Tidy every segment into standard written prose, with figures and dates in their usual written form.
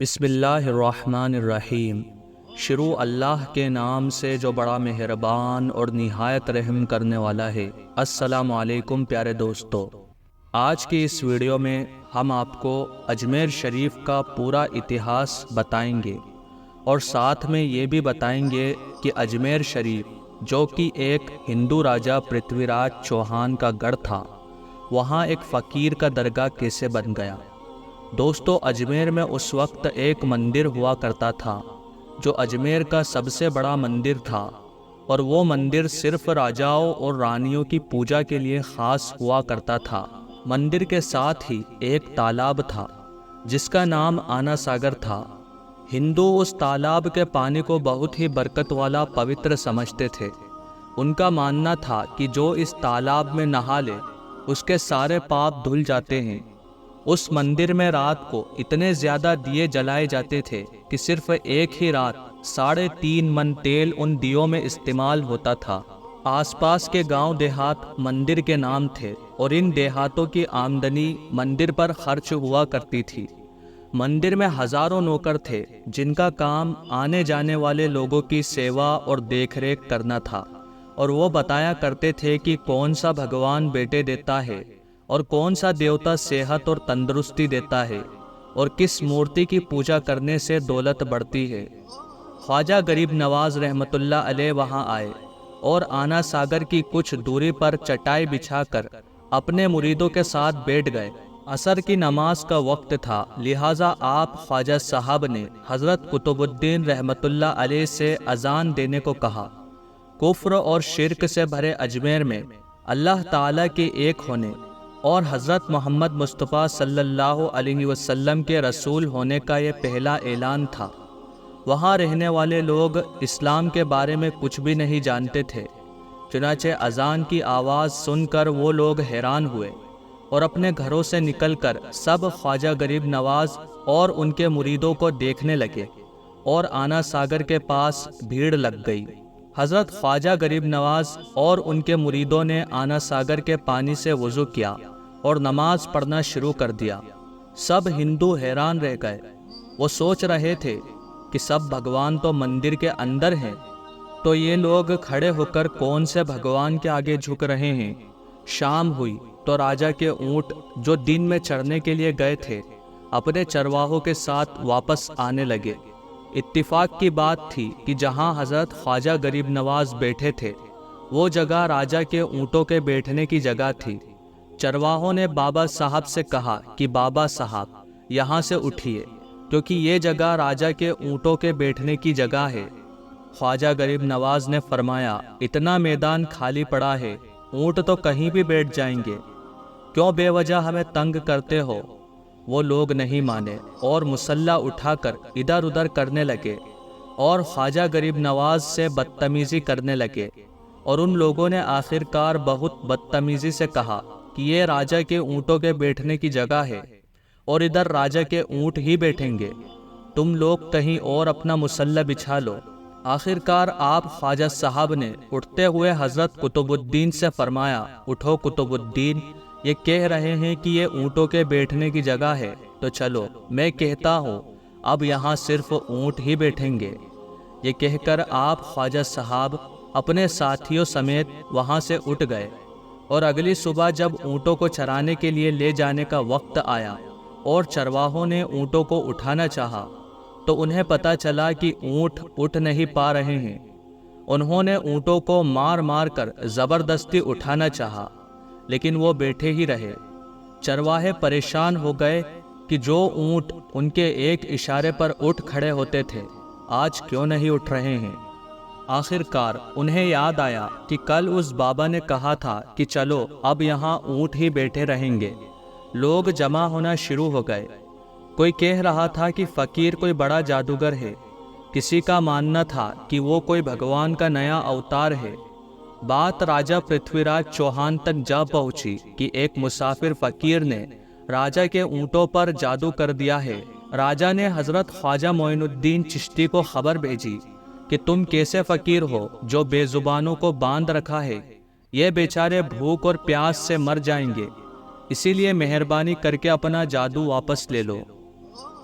بسم اللہ الرحمن الرحیم۔ شروع اللہ کے نام سے جو بڑا مہربان اور نہایت رحم کرنے والا ہے۔ السلام علیکم پیارے دوستو، آج کی اس ویڈیو میں ہم آپ کو اجمیر شریف کا پورا اتہاس بتائیں گے اور ساتھ میں یہ بھی بتائیں گے کہ اجمیر شریف جو کہ ایک ہندو راجہ پرتھوی راج چوہان کا گڑھ تھا، وہاں ایک فقیر کا درگاہ کیسے بن گیا۔ دوستو، اجمیر میں اس وقت ایک مندر ہوا کرتا تھا جو اجمیر کا سب سے بڑا مندر تھا، اور وہ مندر صرف راجاؤں اور رانیوں کی پوجا کے لیے خاص ہوا کرتا تھا۔ مندر کے ساتھ ہی ایک تالاب تھا جس کا نام آنا ساگر تھا۔ ہندو اس تالاب کے پانی کو بہت ہی برکت والا پوتر سمجھتے تھے۔ ان کا ماننا تھا کہ جو اس تالاب میں نہا لے اس کے سارے پاپ دھل جاتے ہیں۔ اس مندر میں رات کو اتنے زیادہ دیے جلائے جاتے تھے کہ صرف ایک ہی رات 3.5 من تیل ان دیوں میں استعمال ہوتا تھا۔ آس پاس کے گاؤں دیہات مندر کے نام تھے اور ان دیہاتوں کی آمدنی مندر پر خرچ ہوا کرتی تھی۔ مندر میں ہزاروں نوکر تھے جن کا کام آنے جانے والے لوگوں کی سیوا اور دیکھ ریکھ کرنا تھا، اور وہ بتایا کرتے تھے کہ کون سا بھگوان بیٹے دیتا ہے اور کون سا دیوتا صحت اور تندرستی دیتا ہے، اور کس مورتی کی پوجا کرنے سے دولت بڑھتی ہے۔ خواجہ غریب نواز رحمۃ اللہ علیہ وہاں آئے اور آنا ساگر کی کچھ دوری پر چٹائی بچھا کر اپنے مریدوں کے ساتھ بیٹھ گئے۔ عصر کی نماز کا وقت تھا، لہٰذا آپ خواجہ صاحب نے حضرت قطب الدین رحمۃ اللہ علیہ سے اذان دینے کو کہا۔ کفر اور شرک سے بھرے اجمیر میں اللہ تعالیٰ کے ایک ہونے اور حضرت محمد مصطفیٰ صلی اللہ علیہ وسلم کے رسول ہونے کا یہ پہلا اعلان تھا۔ وہاں رہنے والے لوگ اسلام کے بارے میں کچھ بھی نہیں جانتے تھے، چنانچہ اذان کی آواز سن کر وہ لوگ حیران ہوئے اور اپنے گھروں سے نکل کر سب خواجہ غریب نواز اور ان کے مریدوں کو دیکھنے لگے، اور آنا ساگر کے پاس بھیڑ لگ گئی۔ حضرت خواجہ غریب نواز اور ان کے مریدوں نے آنا ساگر کے پانی سے وضو کیا اور نماز پڑھنا شروع کر دیا۔ سب ہندو حیران رہ گئے۔ وہ سوچ رہے تھے کہ سب بھگوان تو مندر کے اندر ہیں، تو یہ لوگ کھڑے ہو کر کون سے بھگوان کے آگے جھک رہے ہیں۔ شام ہوئی تو راجہ کے اونٹ جو دن میں چرنے کے لیے گئے تھے اپنے چرواہوں کے ساتھ واپس آنے لگے۔ اتفاق کی بات تھی کہ جہاں حضرت خواجہ غریب نواز بیٹھے تھے وہ جگہ راجہ کے اونٹوں کے بیٹھنے کی جگہ تھی۔ چرواہوں نے بابا صاحب سے کہا کہ بابا صاحب یہاں سے اٹھیے، کیونکہ یہ جگہ راجہ کے اونٹوں کے بیٹھنے کی جگہ ہے۔ خواجہ غریب نواز نے فرمایا، اتنا میدان خالی پڑا ہے، اونٹ تو کہیں بھی بیٹھ جائیں گے، کیوں بے وجہ ہمیں تنگ کرتے ہو؟ وہ لوگ نہیں مانے اور مسلح اٹھا کر ادھر ادھر کرنے لگے اور خواجہ غریب نواز سے بدتمیزی کرنے لگے، اور ان لوگوں نے آخر کار بہت بدتمیزی سے کہا کہ یہ راجہ کے اونٹوں کے بیٹھنے کی جگہ ہے اور ادھر راجہ کے اونٹ ہی بیٹھیں گے، تم لوگ کہیں اور اپنا مسلح بچھا لو۔ آخر کار آپ خواجہ صاحب نے اٹھتے ہوئے حضرت قطب الدین سے فرمایا، اٹھو قطب الدین، یہ کہہ رہے ہیں کہ یہ اونٹوں کے بیٹھنے کی جگہ ہے، تو چلو میں کہتا ہوں اب یہاں صرف اونٹ ہی بیٹھیں گے۔ یہ کہہ کر آپ خواجہ صاحب اپنے ساتھیوں سمیت وہاں سے اٹھ گئے، اور اگلی صبح جب اونٹوں کو چرانے کے لیے لے جانے کا وقت آیا اور چرواہوں نے اونٹوں کو اٹھانا چاہا تو انہیں پتہ چلا کہ اونٹ اٹھ نہیں پا رہے ہیں۔ انہوں نے اونٹوں کو مار مار کر زبردستی اٹھانا چاہا، لیکن وہ بیٹھے ہی رہے۔ چرواہے پریشان ہو گئے کہ جو اونٹ ان کے ایک اشارے پر اٹھ کھڑے ہوتے تھے آج کیوں نہیں اٹھ رہے ہیں۔ آخر کار انہیں یاد آیا کہ کل اس بابا نے کہا تھا کہ چلو اب یہاں اونٹ ہی بیٹھے رہیں گے۔ لوگ جمع ہونا شروع ہو گئے۔ کوئی کہہ رہا تھا کہ فقیر کوئی بڑا جادوگر ہے، کسی کا ماننا تھا کہ وہ کوئی بھگوان کا نیا اوتار ہے۔ بات راجہ پرتھوی راج چوہان تک جا پہنچی کہ ایک مسافر فقیر نے راجہ کے اونٹوں پر جادو کر دیا ہے۔ راجہ نے حضرت خواجہ معین الدین چشتی کو خبر بھیجی کہ تم کیسے فقیر ہو جو بے زبانوں کو باندھ رکھا ہے، یہ بیچارے بھوک اور پیاس سے مر جائیں گے، اسی لیے مہربانی کر کے اپنا جادو واپس لے لو۔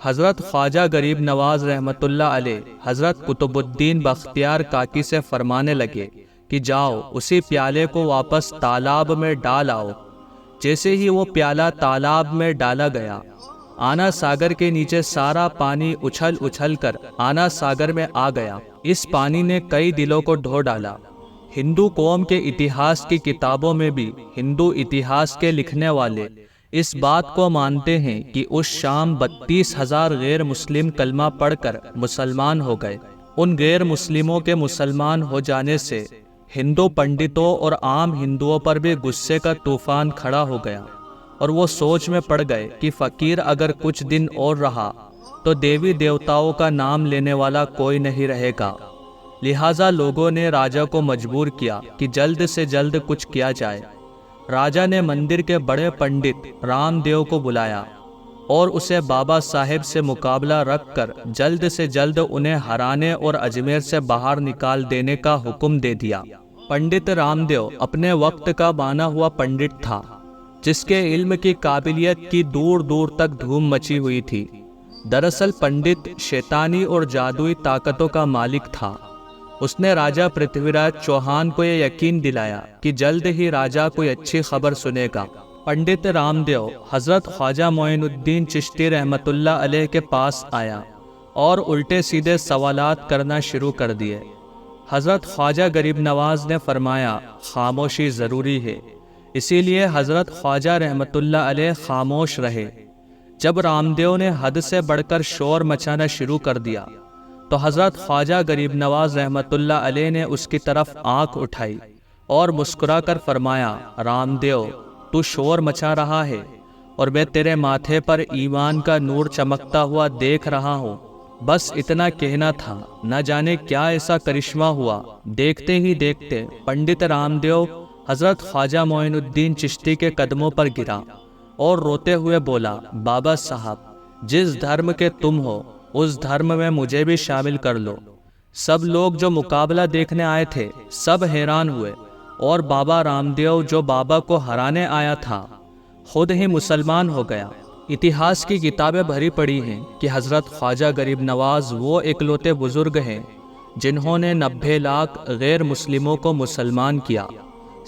حضرت خواجہ غریب نواز رحمۃ اللہ علیہ حضرت قطب الدین بختیار کاکی سے فرمانے لگے کہ جاؤ اسی پیالے کو واپس تالاب میں ڈال آؤ۔ جیسے ہی وہ پیالہ تالاب میں ڈالا گیا، آنا ساگر کے نیچے سارا پانی اچھل اچھل کر آنا ساگر میں آ گیا۔ اس پانی نے کئی دلوں کو ڈھو ڈالا۔ ہندو قوم کے اتہاس کی کتابوں میں بھی ہندو اتہاس کے لکھنے والے اس بات کو مانتے ہیں کہ اس شام 32,000 غیر مسلم کلمہ پڑھ کر مسلمان ہو گئے۔ ان غیر مسلموں کے مسلمان ہو جانے سے ہندو پنڈتوں اور عام ہندوؤں پر بھی غصے کا طوفان کھڑا ہو گیا، اور وہ سوچ میں پڑ گئے کہ فقیر اگر کچھ دن اور رہا تو دیوی دیوتاؤں کا نام لینے والا کوئی نہیں رہے گا۔ لہٰذا لوگوں نے راجا کو مجبور کیا کہ جلد سے جلد کچھ کیا جائے۔ راجا نے مندر کے بڑے پنڈت رام دیو کو بلایا اور اسے بابا صاحب سے مقابلہ رکھ کر جلد سے جلد انہیں ہرانے اور اجمیر سے باہر نکال دینے کا حکم دے دیا۔ پنڈت رام دیو اپنے وقت کا مانا ہوا پنڈت تھا، جس کے علم کی قابلیت کی دور دور تک دھوم مچی ہوئی تھی۔ دراصل پنڈت شیطانی اور جادوئی طاقتوں کا مالک تھا۔ اس نے راجا پرتھوی راج چوہان کو یہ یقین دلایا کہ جلد ہی راجا کوئی اچھی خبر سنے گا۔ پنڈت رام دیو حضرت خواجہ معین الدین چشتی رحمۃ اللہ علیہ کے پاس آیا اور الٹے سیدھے سوالات کرنا شروع کر دیے۔ حضرت خواجہ غریب نواز نے فرمایا خاموشی ضروری ہے، اسی لیے حضرت خواجہ رحمۃ اللہ علیہ خاموش رہے۔ جب رام دیو نے حد سے بڑھ کر شور مچانا شروع کر دیا تو حضرت خواجہ غریب نواز رحمۃ اللہ علیہ نے اس کی طرف آنکھ اٹھائی اور مسکرا کر فرمایا رام دیو، تو شور مچا رہا ہے اور میں تیرے ماتھے پر ایمان کا نور چمکتا ہوا دیکھ رہا ہوں۔ بس اتنا کہنا تھا، نہ جانے کیا ایسا کرشمہ ہوا۔ دیکھتے ہی دیکھتے پنڈت رام دیو حضرت خواجہ معین الدین چشتی کے قدموں پر گرا اور روتے ہوئے بولا، بابا صاحب، جس دھرم کے تم ہو اس دھرم میں مجھے بھی شامل کر لو۔ سب لوگ جو مقابلہ دیکھنے آئے تھے سب حیران ہوئے، اور بابا رام دیو جو بابا کو ہرانے آیا تھا خود ہی مسلمان ہو گیا۔ اتہاس کی کتابیں بھری پڑی ہیں کہ حضرت خواجہ غریب نواز وہ اکلوتے بزرگ ہیں جنہوں نے 90 لاکھ غیر مسلموں کو مسلمان کیا۔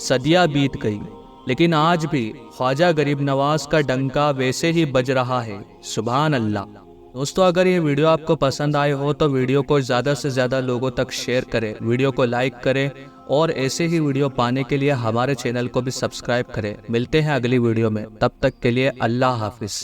صدیاں بیت گئی، لیکن آج بھی خواجہ غریب نواز کا ڈنکا ویسے ہی بج رہا ہے۔ سبحان اللہ۔ دوستو، اگر یہ ویڈیو آپ کو پسند آئے ہو تو ویڈیو کو زیادہ سے زیادہ لوگوں تک شیئر کریں، ویڈیو کو لائک کریں، اور ایسے ہی ویڈیو پانے کے لیے ہمارے چینل کو بھی سبسکرائب کریں۔ ملتے ہیں اگلی ویڈیو میں، تب تک کے لیے اللہ حافظ۔